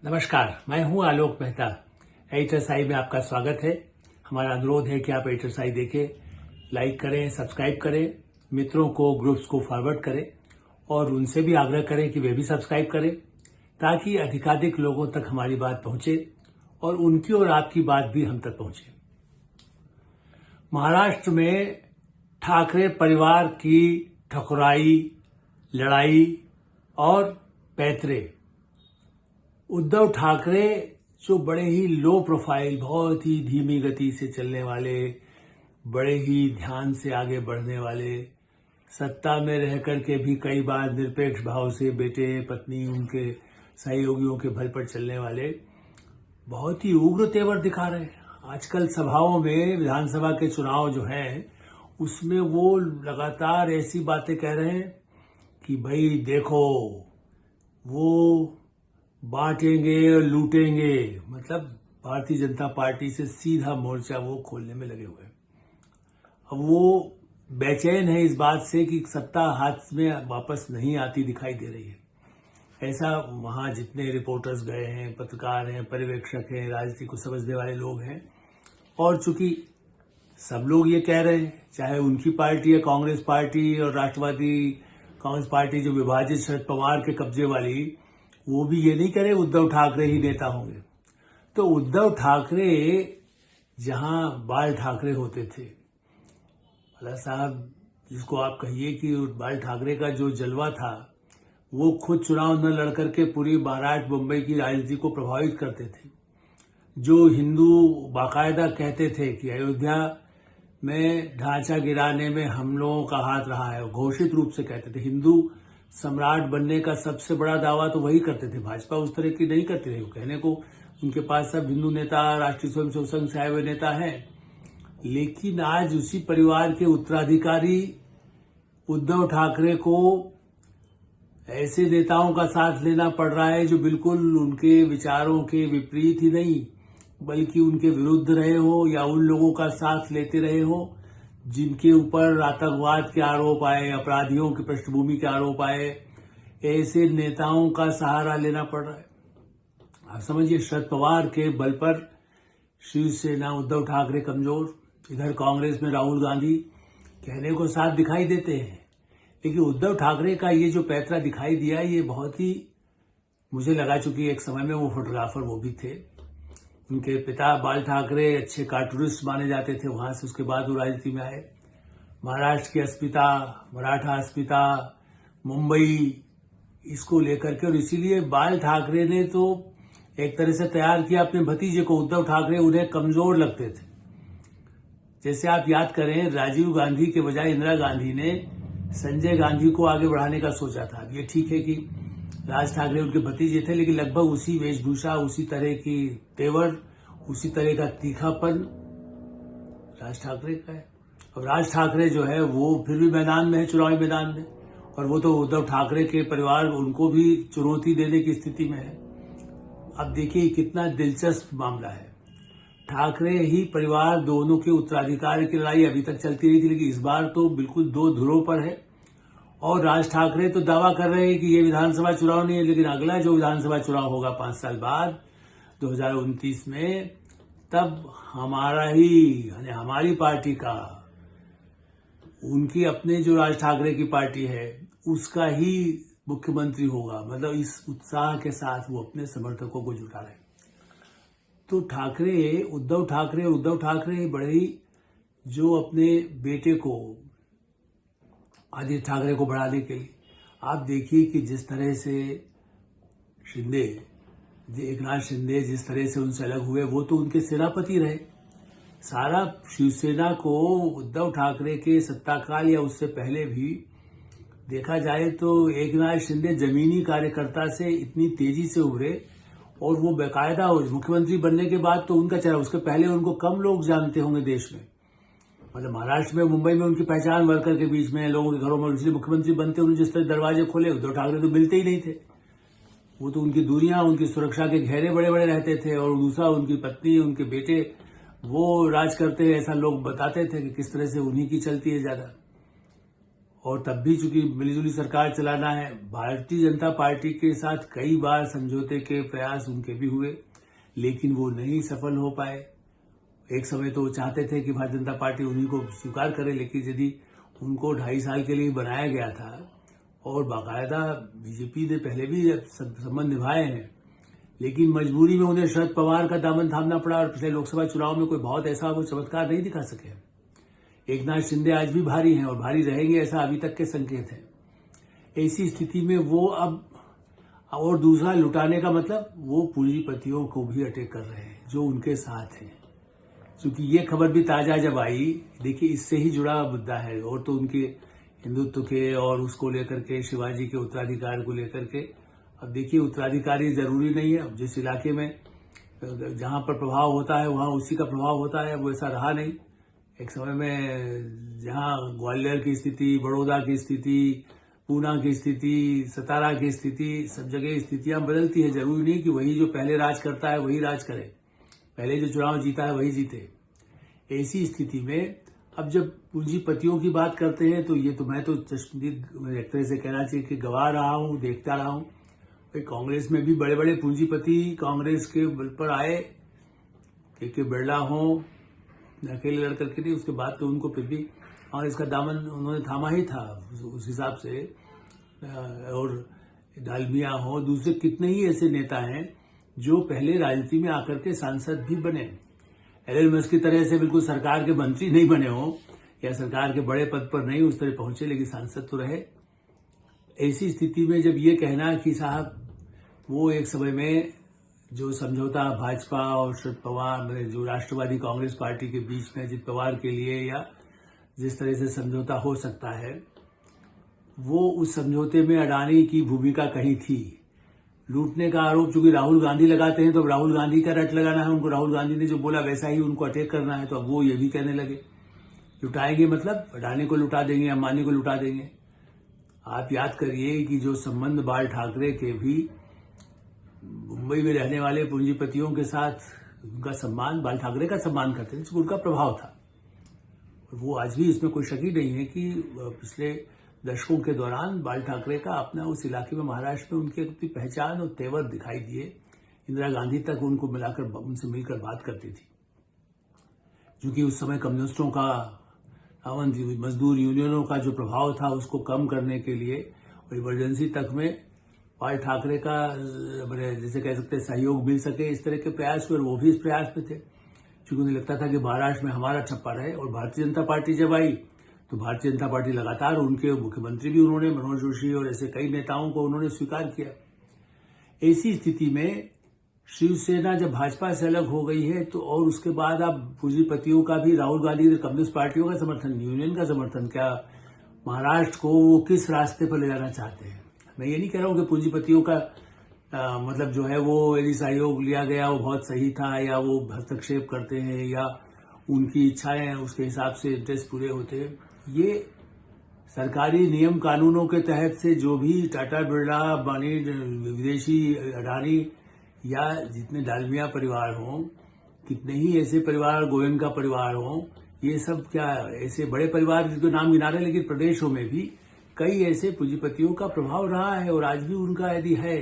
नमस्कार, मैं हूं आलोक मेहता। HSI में आपका स्वागत है। हमारा अनुरोध है कि आप HSI देखें, लाइक करें, सब्सक्राइब करें, मित्रों को, ग्रुप्स को फॉरवर्ड करें और उनसे भी आग्रह करें कि वे भी सब्सक्राइब करें ताकि अधिकाधिक लोगों तक हमारी बात पहुंचे और उनकी और आपकी बात भी हम तक पहुंचे। महाराष्ट्र में ठाकरे परिवार की ठकुराई, लड़ाई और पैतरे। उद्धव ठाकरे जो बड़े ही लो प्रोफाइल, बहुत ही धीमी गति से चलने वाले, बड़े ही ध्यान से आगे बढ़ने वाले, सत्ता में रह करके भी कई बार निरपेक्ष भाव से बेटे, पत्नी, उनके सहयोगियों के बल पर चलने वाले, बहुत ही उग्र तेवर दिखा रहे हैं। आजकल सभाओं में, विधानसभा के चुनाव जो हैं, उसमें वो लगातार ऐसी बातें कह रहे हैं कि भाई देखो, वो बांटेंगे और लूटेंगे। मतलब भारतीय जनता पार्टी से सीधा मोर्चा वो खोलने में लगे हुए हैं। अब वो बेचैन है इस बात से कि सत्ता हाथ में वापस नहीं आती दिखाई दे रही है। ऐसा वहां जितने रिपोर्टर्स गए हैं, पत्रकार हैं, पर्यवेक्षक हैं, राजनीति को समझने वाले लोग हैं, और चूंकि सब लोग ये कह रहे हैं, चाहे उनकी पार्टी है कांग्रेस पार्टी और राष्ट्रवादी कांग्रेस पार्टी जो विभाजित शरद पवार के कब्जे वाली, वो भी ये नहीं कह रहे उद्धव ठाकरे ही नेता होंगे। तो उद्धव ठाकरे जहां बाल ठाकरे होते थे, भला साहब जिसको आप कहिए कि बाल ठाकरे का जो जलवा था, वो खुद चुनाव न लड़ करके पूरी महाराष्ट्र, मुंबई की राजनीति को प्रभावित करते थे। जो हिंदू बाकायदा कहते थे कि अयोध्या में ढांचा गिराने में हम लोगों का हाथ रहा है, घोषित रूप से कहते थे। हिंदू सम्राट बनने का सबसे बड़ा दावा तो वही करते थे। भाजपा उस तरह की नहीं करती रही। कहने को उनके पास सब हिंदू नेता, राष्ट्रीय स्वयंसेवक संघ से आए हुए नेता हैं, लेकिन आज उसी परिवार के उत्तराधिकारी उद्धव ठाकरे को ऐसे नेताओं का साथ लेना पड़ रहा है जो बिल्कुल उनके विचारों के विपरीत ही नहीं, बल्कि उनके विरुद्ध रहे हो या उन लोगों का साथ लेते रहे हो जिनके ऊपर आतंकवाद के आरोप आए, अपराधियों की पृष्ठभूमि के आरोप आए। ऐसे नेताओं का सहारा लेना पड़ रहा है। आप समझिए, शरद पवार के बल पर शिवसेना, उद्धव ठाकरे कमजोर, इधर कांग्रेस में राहुल गांधी कहने को साथ दिखाई देते हैं, लेकिन उद्धव ठाकरे का ये जो पैतरा दिखाई दिया, ये बहुत ही मुझे लगा, चूंकि एक समय में वो फोटोग्राफर वो भी थे। उनके पिता बाल ठाकरे अच्छे कार्टूनिस्ट माने जाते थे, वहां से उसके बाद वो राजनीति में आए। महाराष्ट्र के अस्मिता, मराठा अस्मिता, मुंबई, इसको लेकर के, और इसीलिए बाल ठाकरे ने तो एक तरह से तैयार किया अपने भतीजे को, उद्धव ठाकरे। उन्हें कमजोर लगते थे। जैसे आप याद करें, राजीव गांधी के बजाय इंदिरा गांधी ने संजय गांधी को आगे बढ़ाने का सोचा था। ये ठीक है कि राज ठाकरे उनके भतीजे थे, लेकिन लगभग उसी वेशभूषा, उसी तरह की तेवर, उसी तरह का तीखापन राज ठाकरे का है। और राज ठाकरे जो है वो फिर भी मैदान में है, चुनावी मैदान में, और वो तो उद्धव ठाकरे के परिवार उनको भी चुनौती देने की स्थिति में है। अब देखिए कितना दिलचस्प मामला है। ठाकरे ही परिवार दोनों के उत्तराधिकारी की लड़ाई अभी तक चलती रही थी, लेकिन इस बार तो बिल्कुल दो ध्रुवों पर है। और राज ठाकरे तो दावा कर रहे हैं कि ये विधानसभा चुनाव नहीं है, लेकिन अगला जो विधानसभा चुनाव होगा 5 साल बाद 2029 में, तब हमारा ही, यानी हमारी पार्टी का, उनकी अपने जो राज ठाकरे की पार्टी है उसका ही मुख्यमंत्री होगा। मतलब इस उत्साह के साथ वो अपने समर्थकों को जुटा रहे। तो उद्धव ठाकरे बड़े ही, जो अपने बेटे को, आदित्य ठाकरे को बढ़ाने के लिए, आप देखिए कि जिस तरह से एकनाथ शिंदे जिस तरह से उनसे अलग हुए, वो तो उनके सेनापति रहे। सारा शिवसेना को उद्धव ठाकरे के सत्ताकाल या उससे पहले भी देखा जाए तो एकनाथ शिंदे जमीनी कार्यकर्ता से इतनी तेजी से उभरे, और वो बेकायदा मुख्यमंत्री बनने के बाद तो उनका चेहरा, उसके पहले उनको कम लोग जानते होंगे देश में। मतलब महाराष्ट्र में, मुंबई में उनकी पहचान वर्कर के बीच में, लोगों के घरों में, इसलिए मुख्यमंत्री बनते उन्होंने जिस तरह दरवाजे खोले, उद्धव ठाकरे तो मिलते ही नहीं थे। वो तो उनकी दूरियां, उनकी सुरक्षा के घेरे बड़े बड़े रहते थे, और दूसरा उनकी पत्नी, उनके बेटे वो राज करते हैं, ऐसा लोग बताते थे कि किस तरह से उन्हीं की चलती है ज्यादा। और तब भी चूंकि मिलीजुली सरकार चलाना है, भारतीय जनता पार्टी के साथ कई बार समझौते के प्रयास उनके भी हुए, लेकिन वो नहीं सफल हो पाए। एक समय तो वो चाहते थे कि भारतीय जनता पार्टी उन्हीं को स्वीकार करे, लेकिन यदि उनको 2.5 साल के लिए बनाया गया था और बाकायदा बीजेपी ने पहले भी संबंध निभाए हैं, लेकिन मजबूरी में उन्हें शरद पवार का दामन थामना पड़ा और पिछले लोकसभा चुनाव में कोई बहुत ऐसा वो चमत्कार नहीं दिखा सके। एकनाथ शिंदे आज भी भारी हैं और भारी रहेंगे, ऐसा अभी तक के संकेत हैं। ऐसी स्थिति में वो अब और दूसरा लुटाने का मतलब वो पूंजीपतियों को भी अटैक कर रहे हैं जो उनके साथ हैं। क्योंकि ये खबर भी ताजा जब आई, देखिए इससे ही जुड़ा मुद्दा है, और तो उनके हिंदुत्व के और उसको लेकर के शिवाजी के उत्तराधिकार को लेकर के। अब देखिए उत्तराधिकारी जरूरी नहीं है, जिस इलाके में जहां पर प्रभाव होता है वहां उसी का प्रभाव होता है, वो ऐसा रहा नहीं। एक समय में जहां ग्वालियर की स्थिति, बड़ौदा की स्थिति, पूना की स्थिति, सतारा की स्थिति, सब जगह स्थितियां बदलती है। जरूरी नहीं कि वही जो पहले राज करता है वही राज करे, पहले जो चुनाव जीता है वही जीते। ऐसी स्थिति में अब जब पूंजीपतियों की बात करते हैं तो ये तो मैं तो चश्मदीद एक तरह से कहना चाहिए कि गवा रहा हूं, देखता रहा हूं। कांग्रेस में भी बड़े बड़े पूंजीपति कांग्रेस के बल पर आए, के बिरला हो, अकेले लड़कर के नहीं, उसके बाद तो उनको फिर भी कांग्रेस का दामन उन्होंने थामा ही था उस हिसाब से। और डालमिया हो, दूसरे कितने ही ऐसे नेता हैं जो पहले राजनीति में आकर के सांसद भी बने। एलन मस्क की तरह से बिल्कुल सरकार के मंत्री नहीं बने हो या सरकार के बड़े पद पर नहीं उस तरह पहुंचे, लेकिन सांसद तो रहे। ऐसी स्थिति में जब ये कहना कि साहब वो एक समय में जो समझौता भाजपा और शरद पवार, जो राष्ट्रवादी कांग्रेस पार्टी के बीच में अजित पवार के लिए या जिस तरह से समझौता हो सकता है, वो उस समझौते में अडानी की भूमिका कहीं थी। लूटने का आरोप चूंकि राहुल गांधी लगाते हैं तो अब राहुल गांधी का रट लगाना है उनको, राहुल गांधी ने जो बोला वैसा ही उनको अटैक करना है, तो अब वो ये भी कहने लगे लुटाएंगे, मतलब अडानी को लुटा देंगे, अंबानी को लुटा देंगे। आप याद करिए कि जो संबंध बाल ठाकरे के भी मुंबई में रहने वाले पूंजीपतियों के साथ उनका सम्मान, बाल ठाकरे का सम्मान करते थे, उनका प्रभाव था। वो आज भी इसमें कोई शक ही नहीं है कि पिछले दशकों के दौरान बाल ठाकरे का अपना उस इलाके में महाराष्ट्र में उनकी अपनी पहचान और तेवर दिखाई दिए। इंदिरा गांधी तक उनको मिलाकर उनसे मिलकर बात करती थी, क्योंकि उस समय कम्युनिस्टों का, मजदूर यूनियनों का जो प्रभाव था उसको कम करने के लिए और इमरजेंसी तक में बाल ठाकरे का जैसे कह सकते हैं सहयोग मिल सके, इस तरह के प्रयास हुए और वो भी इस प्रयास में थे। क्योंकि उन्हें लगता था कि महाराष्ट्र में हमारा ठप्पा रहे। और भारतीय जनता पार्टी जब आई तो भारतीय जनता पार्टी लगातार, उनके मुख्यमंत्री भी उन्होंने, मनोज जोशी और ऐसे कई नेताओं को उन्होंने स्वीकार किया। ऐसी स्थिति में शिवसेना जब भाजपा से अलग हो गई है तो और उसके बाद अब पूंजीपतियों का भी, राहुल गांधी ने कम्युनिस्ट पार्टियों का समर्थन, यूनियन का समर्थन, क्या महाराष्ट्र को वो किस रास्ते पर ले जाना चाहते हैं। मैं ये नहीं कह रहा हूं कि पूंजीपतियों का मतलब जो है वो यदि सहयोग लिया गया वो बहुत सही था या वो हस्तक्षेप करते हैं या उनकी इच्छाएं उसके हिसाब से इंटरेस्ट पूरे होते हैं। ये सरकारी नियम कानूनों के तहत से जो भी टाटा, बिरला, अंबानी, विदेशी अडानी या जितने डालमिया परिवार हों, कितने ही ऐसे परिवार, गोयनका परिवार हों, ये सब क्या ऐसे बड़े परिवार जिनके नाम गिना रहे, लेकिन प्रदेशों में भी कई ऐसे पूंजीपतियों का प्रभाव रहा है और आज भी उनका यदि है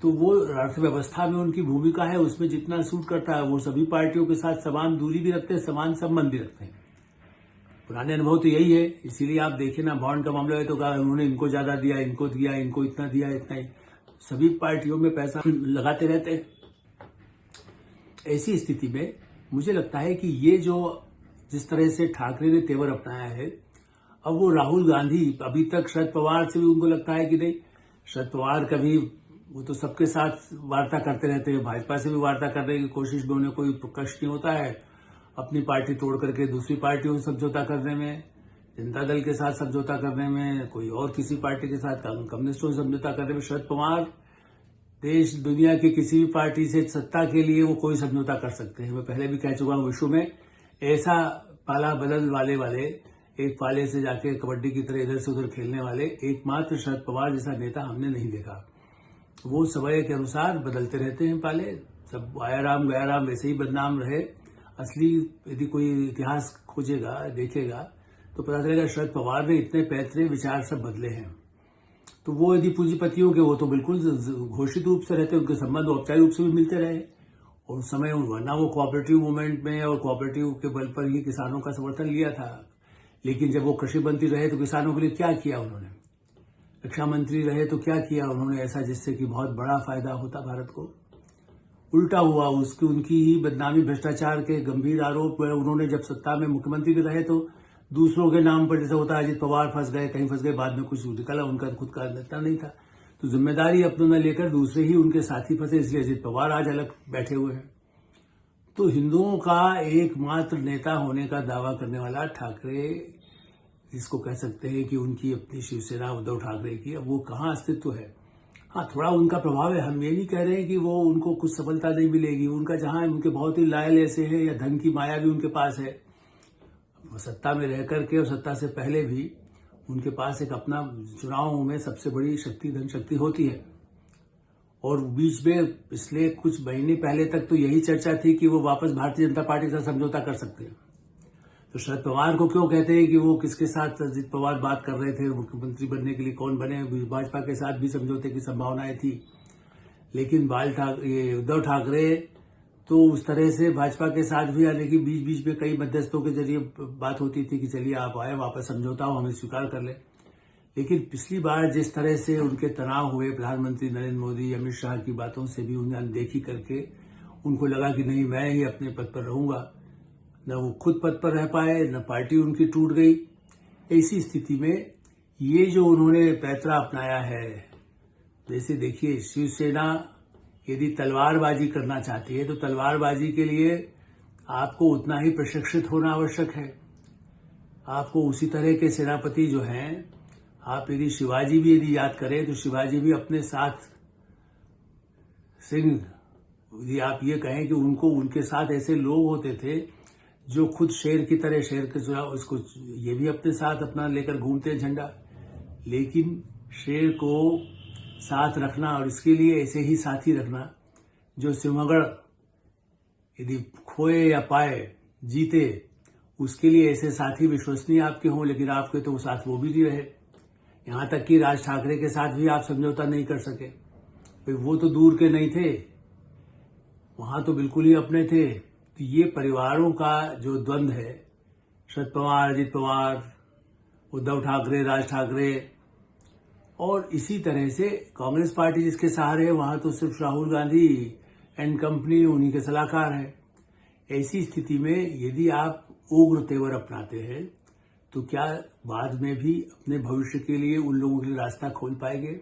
तो वो अर्थव्यवस्था में उनकी भूमिका है, उसमें जितना सूट करता है वो सभी पार्टियों के साथ समान दूरी भी रखते हैं, समान संबंध भी रखते हैं। पुराने अनुभव तो यही है। इसीलिए आप देखिए ना, बॉन्ड का मामला है तो कहा उन्होंने इनको ज्यादा दिया, इनको दिया, इनको इतना दिया, इतना ही, सभी पार्टियों में पैसा लगाते रहते हैं। ऐसी स्थिति में मुझे लगता है कि ये जो जिस तरह से ठाकरे ने तेवर अपनाया है, अब वो राहुल गांधी, अभी तक शरद पवार से भी उनको लगता है कि नहीं, शरद पवार कभी वो तो सबके साथ वार्ता करते रहते हैं, भाजपा से भी वार्ता करने की कोशिश में उन्हें कोई कष्ट नहीं होता है, अपनी पार्टी तोड़ करके दूसरी पार्टियों से समझौता करने में, जनता दल के साथ समझौता करने में, कोई और किसी पार्टी के साथ, कम्युनिस्टों से समझौता करने में। शरद पवार देश दुनिया की किसी भी पार्टी से सत्ता के लिए वो कोई समझौता कर सकते हैं। मैं पहले भी कह चुका हूं, विश्व में ऐसा पाला बदल वाले एक पाले से जाके कबड्डी की तरह इधर से उधर खेलने वाले एकमात्र शरद पवार जैसा नेता हमने नहीं देखा। वो समय के अनुसार बदलते रहते हैं पाले, सब आया राम गया राम वैसे ही बदनाम रहे। असली यदि कोई इतिहास खोजेगा, देखेगा तो पता चलेगा शरद पवार ने इतने पैतरे विचार सब बदले हैं। तो वो यदि पूंजीपतियों के, वो तो बिल्कुल घोषित रूप से रहते, उनके संबंध औपचारिक रूप से भी मिलते रहे और उस समय वरना वो कोऑपरेटिव मूवमेंट में और कोऑपरेटिव के बल पर ही किसानों का समर्थन लिया था। लेकिन जब वो कृषि मंत्री रहे तो किसानों के लिए क्या किया उन्होंने, रक्षा मंत्री रहे तो क्या किया उन्होंने ऐसा जिससे कि बहुत बड़ा फायदा होता भारत को। उल्टा हुआ, उनकी ही बदनामी, भ्रष्टाचार के गंभीर आरोप। उन्होंने जब सत्ता में मुख्यमंत्री भी रहे तो दूसरों के नाम पर, जैसा होता है अजित पवार फंस गए, कहीं फंस गए, बाद में कुछ निकला, उनका खुद का नेता नहीं था, तो जिम्मेदारी अपनों में लेकर दूसरे ही उनके साथी फंसे, इसलिए अजित पवार आज अलग बैठे हुए हैं। तो हिंदुओं का एकमात्र नेता होने का दावा करने वाला ठाकरे, जिसको कह सकते हैं कि उनकी अपनी शिवसेना उद्धव ठाकरे की, अब वो कहाँ अस्तित्व है। हाँ, थोड़ा उनका प्रभाव है, हम ये नहीं कह रहे हैं कि वो उनको कुछ सफलता नहीं मिलेगी, उनका जहां उनके बहुत ही लायल ऐसे है या धन की माया भी उनके पास है, सत्ता में रह करके और सत्ता से पहले भी उनके पास एक अपना, चुनावों में सबसे बड़ी शक्ति धन शक्ति होती है। और बीच में पिछले कुछ महीने पहले तक तो यही चर्चा थी कि वो वापस भारतीय जनता पार्टी के साथ समझौता कर सकते हैं। तो शरद पवार को क्यों कहते हैं कि वो किसके साथ अजित पवार बात कर रहे थे मुख्यमंत्री बनने के लिए, कौन बने, भाजपा के साथ भी समझौते की संभावनाएं थी। लेकिन उद्धव ठाकरे तो उस तरह से भाजपा के साथ भी, यानी कि बीच बीच में कई मध्यस्थों के जरिए बात होती थी कि चलिए आप आए, वापस समझौता हो, हमें स्वीकार कर ले। लेकिन पिछली बार जिस तरह से उनके तनाव हुए प्रधानमंत्री नरेंद्र मोदी, अमित शाह की बातों से भी उन्हें अनदेखी करके उनको लगा कि नहीं, मैं ही अपने पद पर रहूंगा, न वो खुद पद पर रह पाए, न पार्टी उनकी टूट गई। ऐसी स्थिति में ये जो उन्होंने पैतरा अपनाया है, जैसे देखिए शिवसेना यदि तलवारबाजी करना चाहती है तो तलवारबाजी के लिए आपको उतना ही प्रशिक्षित होना आवश्यक है। आपको उसी तरह के सेनापति जो हैं, आप यदि शिवाजी भी यदि याद करें तो शिवाजी भी अपने साथ सिंह, यदि आप ये कहें कि उनके साथ ऐसे लोग होते थे जो खुद शेर की तरह, शेर के उसको ये भी अपने साथ अपना लेकर घूमते झंडा, लेकिन शेर को साथ रखना और इसके लिए ऐसे ही साथी रखना जो सिंहगढ़ यदि खोए या पाए, जीते, उसके लिए ऐसे साथी विश्वसनीय आपके हों, लेकिन आपके तो साथ वो भी नहीं रहे। यहां तक कि राज ठाकरे के साथ भी आप समझौता नहीं कर सके, भाई वो तो दूर के नहीं थे, वहां तो बिल्कुल ही अपने थे। तो ये परिवारों का जो द्वंद्व है, शरद पवार, अजित पवार, उद्धव ठाकरे, राज ठाकरे, और इसी तरह से कांग्रेस पार्टी जिसके सहारे है, वहां तो सिर्फ राहुल गांधी एंड कंपनी उन्हीं के सलाहकार हैं। ऐसी स्थिति में यदि आप उग्र तेवर अपनाते हैं तो क्या बाद में भी अपने भविष्य के लिए उन लोगों के लिए रास्ता खोल पाएंगे?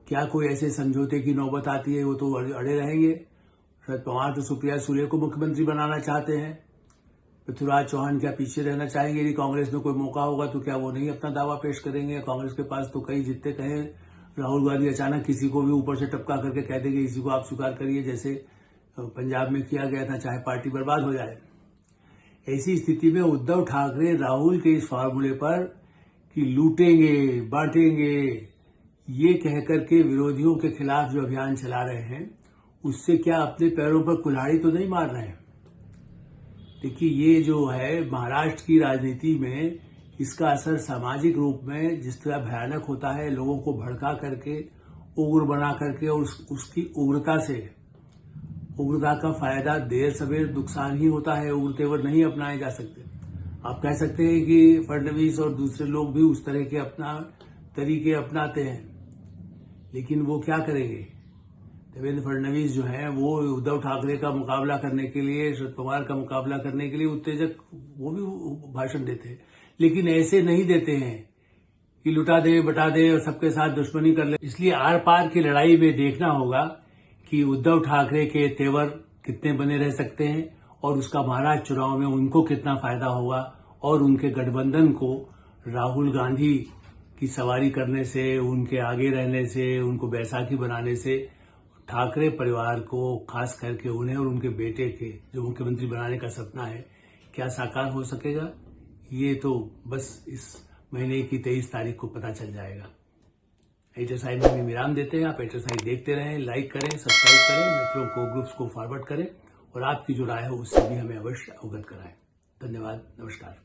क्या कोई ऐसे समझौते की नौबत आती है, वो तो अड़े रहेंगे। शरद पवार तो सुप्रिया सुले को मुख्यमंत्री बनाना चाहते हैं, पृथ्वीराज चौहान क्या पीछे रहना चाहेंगे? यदि कांग्रेस में कोई मौका होगा तो क्या वो नहीं अपना दावा पेश करेंगे? कांग्रेस के पास तो कई जितने कहें, राहुल गांधी अचानक किसी को भी ऊपर से टपका करके कह देंगे इसी को आप स्वीकार करिए, जैसे पंजाब में किया गया था, चाहे पार्टी बर्बाद हो जाए। ऐसी स्थिति में उद्धव ठाकरे राहुल के इस फार्मूले पर कि लूटेंगे, बांटेंगे, ये कहकर के विरोधियों के खिलाफ जो अभियान चला रहे हैं, उससे क्या अपने पैरों पर कुल्हाड़ी तो नहीं मार रहे हैं? देखिए, ये जो है महाराष्ट्र की राजनीति में इसका असर सामाजिक रूप में जिस तरह भयानक होता है, लोगों को भड़का करके, उग्र बना करके, और उसकी उग्रता का फायदा देर सवेर नुकसान ही होता है। उग्र तेवर नहीं अपनाए जा सकते। आप कह सकते हैं कि फडणवीस और दूसरे लोग भी उस तरह के अपना तरीके अपनाते हैं, लेकिन वो क्या करेंगे? देवेंद्र फडणवीस जो है वो उद्धव ठाकरे का मुकाबला करने के लिए, शरद पवार का मुकाबला करने के लिए उत्तेजक वो भी भाषण देते हैं, लेकिन ऐसे नहीं देते हैं कि लुटा दे, बटा दे और सबके साथ दुश्मनी कर ले। इसलिए आर पार की लड़ाई में देखना होगा कि उद्धव ठाकरे के तेवर कितने बने रह सकते हैं और उसका महाराष्ट्र चुनाव में उनको कितना फायदा होगा, और उनके गठबंधन को राहुल गांधी की सवारी करने से, उनके आगे रहने से, उनको बैसाखी बनाने से ठाकरे परिवार को, खास करके उन्हें और उनके बेटे के जो मुख्यमंत्री बनाने का सपना है, क्या साकार हो सकेगा? ये तो बस इस महीने की 23 तारीख को पता चल जाएगा। एडिटर साइड में भी विराम देते हैं। आप एडिटर साइड देखते रहें, लाइक करें, सब्सक्राइब करें, मित्रों को, ग्रुप्स को फॉरवर्ड करें, और आपकी जो राय है उससे भी हमें अवश्य अवगत कराएं। धन्यवाद, नमस्कार।